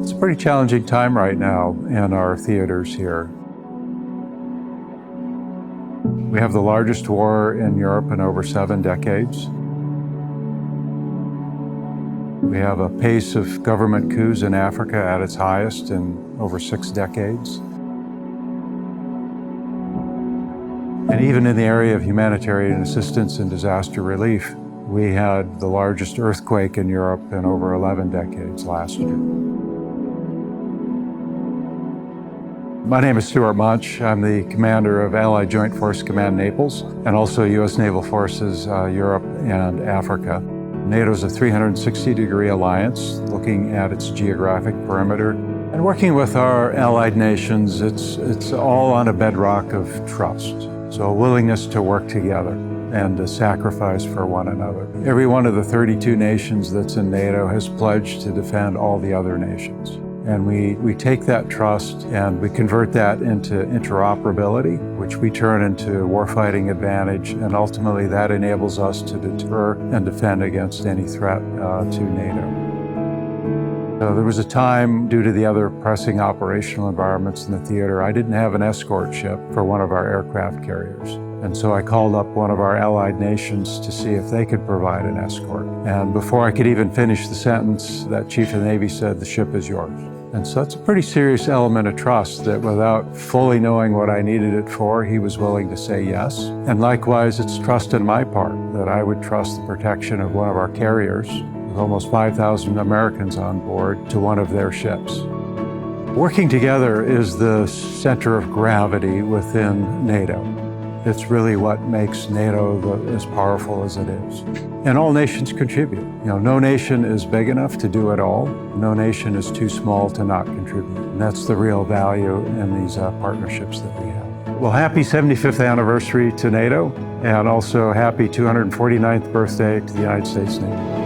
It's a pretty challenging time right now in our theaters here. We have the largest war in Europe in over 7 decades. We have a pace of government coups in Africa at its highest in over 6 decades. And even in the area of humanitarian assistance and disaster relief, we had the largest earthquake in Europe in over 11 decades last year. My name is Stuart Munsch. I'm the commander of Allied Joint Force Command Naples and also U.S. Naval Forces Europe and Africa. NATO is a 360-degree alliance looking at its geographic perimeter. And working with our allied nations, it's all on a bedrock of trust. So a willingness to work together and to sacrifice for one another. Every one of the 32 nations that's in NATO has pledged to defend all the other nations. And we take that trust and we convert that into interoperability, which we turn into warfighting advantage, and ultimately that enables us to deter and defend against any threat to NATO. So there was a time, due to the other pressing operational environments in the theater, I didn't have an escort ship for one of our aircraft carriers. And so I called up one of our allied nations to see if they could provide an escort. And before I could even finish the sentence, that Chief of the Navy said, "The ship is yours." And so that's a pretty serious element of trust that without fully knowing what I needed it for, he was willing to say yes. And likewise, it's trust on my part that I would trust the protection of one of our carriers, with almost 5,000 Americans on board, to one of their ships. Working together is the center of gravity within NATO. It's really what makes NATO as powerful as it is. And all nations contribute. No nation is big enough to do it all. No nation is too small to not contribute. And that's the real value in these partnerships that we have. Well, happy 75th anniversary to NATO, and also happy 249th birthday to the United States Navy.